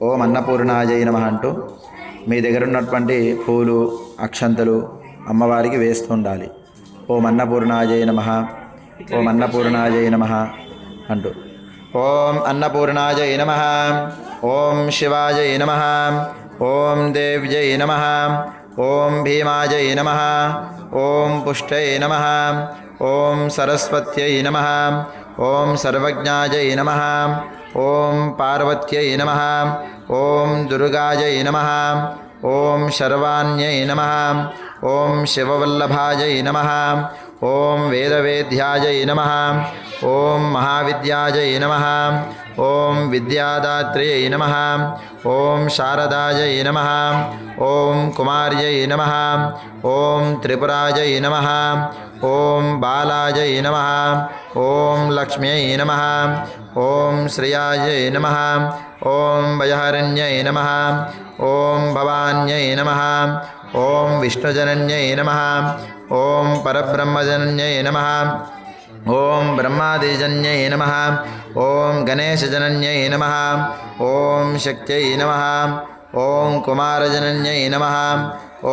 ఓం అన్నపూర్ణాజై నమః అంటూ మీ దగ్గర ఉన్నటువంటి పూలు అక్షంతలు అమ్మవారికి వేస్తూ ఉండాలి. ఓం అన్నపూర్ణాజై నమః, ఓం అన్నపూర్ణాజై నమః అంటూ. ఓం అన్నపూర్ణాజై నమః, ఓం శివాజై నమః, ఓం దేవ్యై నమః, ఓం భీమాజై నమః, ఓం పుష్టై నమః, ఓం సరస్వత్యై నమః, ఓం సర్వజ్ఞాజై నమః, ఓం పార్వత్యై నమః, ఓం దుర్గాజై నమః, ఓం శర్వాణ్యై నమః, ఓం శివవల్లభాజై నమః, ఓం వేదవేద్యాజై నమః, ఓం మహావిద్యాజై నమః, ఓం విద్యాదాత్ర్యై నమః, ఓం శారదాజై నమః, ఓం కుమార్యై నమః, ఓం త్రిపురాజై నమః, ఓం బాలాజై నమః, ఓం లక్ష్మ్యై నమః, ఓం శ్రియాజై నమః, ఓం వయహరణ్యై నమః, ఓం భవాన్యై నమః, ఓం విష్ణుజనన్యై నమః, ఓం పరబ్రహ్మజనన్యై నమః, ఓం బ్రహ్మాదిజన్యై నమః, ఓం గణేశజనన్యై నమః, ఓం శక్త్యై నమః, ఓం కుమారజనన్యై నమః,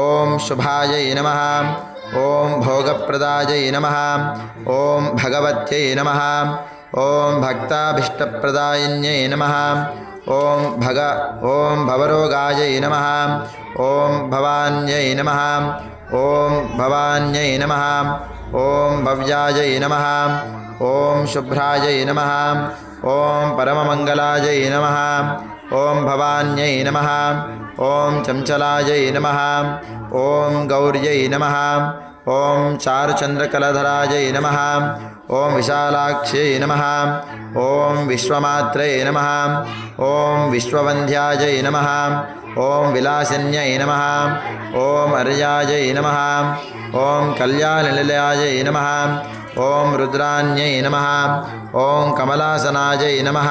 ఓం శుభాయై నమః, ఓం భోగప్రదాయై నమః, ఓం భగవత్యై నమః, ఓం భక్తాభీష్టప్రదాయిన్యై నమః, ఓం భవరోగాయై నమః, ఓం భవాన్యై నమః, ఓం భవాన్యై నమః, ఓం భవ్యాజై నమః, ఓం శుభ్రాజై నమః, ఓం పరమమంగళాజై నమః, ఓం భవాన్యై నమః, ఓం చంచలాజై నమః, ఓం గౌర్యై నమః, ఓం చారుచంద్రకలధరాజై నమః, ఓం విశాలాక్ష్యై నమః, ఓం విశ్వమాత్రై నమః, ఓం విశ్వవంధ్యాజై నమః, ఓం విలాసిన్యై నమః, ఓం అర్యాజై నమః, ఓం కళ్యాణనిలయాజై నమః, ఓం రుద్రాన్యై నమః, ఓం కమలాసనాజై నమః,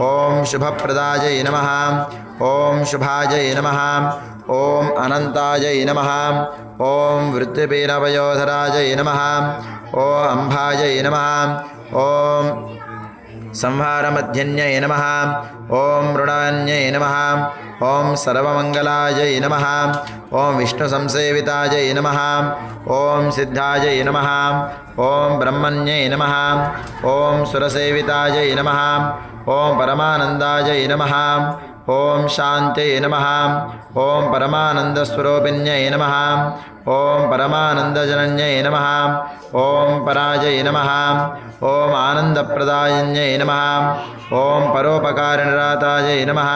ఓం శుభప్రదాజై నమః, ఓం శుభాజై నమః, ఓం అనంతాజై నమః, ఓం వృత్తిపీనవయోధరాజై నమః, ఓం అంబాజై నమః, ఓం సంహారమధ్యన్యై నమః, ఓం మృడాన్యై నమః, ఓం సర్వమంగళాజై నమః, ఓం విష్ణుసంసేవితాజై నమః, ఓం సిద్ధాజై నమః, ఓం బ్రహ్మణ్యై నమః, ఓం సురసేవితాజై నమః, ఓం పరమానందాజై నమః, ఓం శాంత్యై నమః, ఓం పరమానందస్వరూపిణ్యై నమః, ఓం పరమానందజనన్యై నమః, ఓం పరాజై నమః, ఓం ఆనందప్రదాయిన్యై నమః, ఓం పరోపకారనిరాతాజై నమః,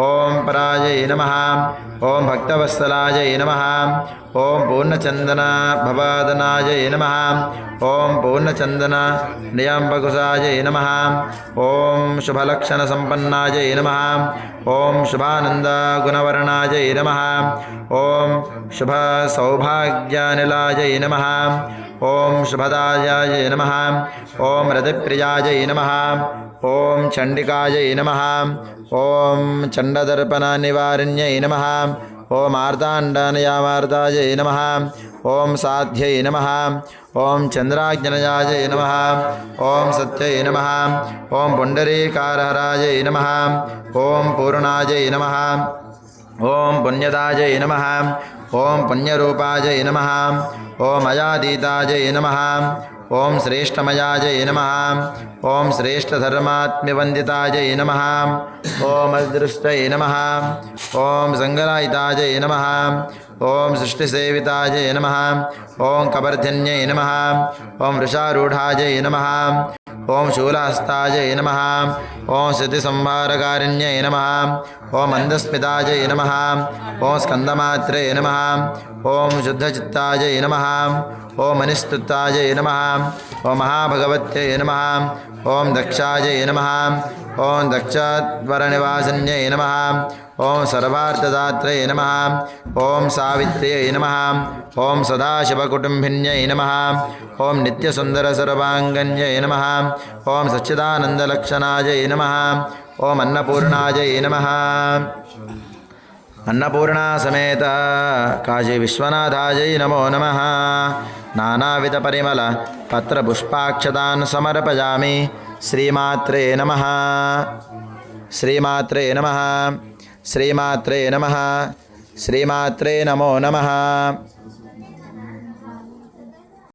ఓం పరాజై నమః, ఓం భక్తవత్సలాజై నమః, ఓం పూర్ణచందన భవాదనాజై నమః, ఓం పూర్ణచందన నియాంబకుశాజై నమః, ఓం శుభలక్షణ సంపన్నాజై నమః, ఓం శుభానంద గుణవర్ణాజై నమః, ఓం శుభ సౌభాగ్యానిలాజై నమః, ఓం శుభదాయాజై నమః, ఓం రతిప్రియాజై నమః, ఓం చండికాజై నమః, ఓం చండదర్పణ నివారిణ్యై నమః, ఓం మార్తాండనయామార్తాజై నమః, ఓం సాధ్యై నమః, ఓం చంద్రాగ్నయాజై నమః, ఓం సత్యై నమః, ఓం పుండరీకారహరాజై నమః, ఓం పూర్ణాజై నమః, ఓం పుణ్యదాజై నమః, ఓం పుణ్యరూపాజై నమః, ఓం అయాదీతాజై నమః, ఓం శ్రేష్టమయాజై నమః, ఓం శ్రేష్టధర్మాత్మ్యవందితాజై నమః, ఓం అదృష్టై నమః, ఓం సంగరాయితాజై నమః, ఓం సృష్టిసేవితాజై నమః, ఓం కబర్ధన్యై నమః, ఓం వృషారూఢాజై నమః, ఓం శూలహస్తాజై నమః, ఓం శృతిసంహారకారిణ్యై నమః, ఓం మందస్మితాజై నమః, ఓం స్కందమాత్రే నమః, ఓం శుద్ధచిత్తాజై నమః, ఓం మనిస్తుత్తాజై నమః, ఓం మహాభగవత్యై నమః, ఓం దక్షాజై నమః, ఓం దక్షాధ్వరనివాసిన్యై నమః, ఓం సర్వార్థదాత్రే నమః, ఓం సావిత్ర్యై నమః, ఓం సదాశివకుటుంబిన్యై నమః, ఓం నిత్యసుందరసర్వాంగన్యై నమః, ఓం సచ్చిదానందలక్షణాజై నమః, ఓం అన్నపూర్ణాజై నమః. अन्नपूर्णा समेत काशी विश्वनाथाजै नमो नमः। नानाविध परिमल पत्रपुष्पाक्षतान् समर्पयामि। श्रीमात्रे नमः। శ్రీమాత్రే నమః శ్రీమాత్రే నమః శ్రీమాత్రే నమో నమః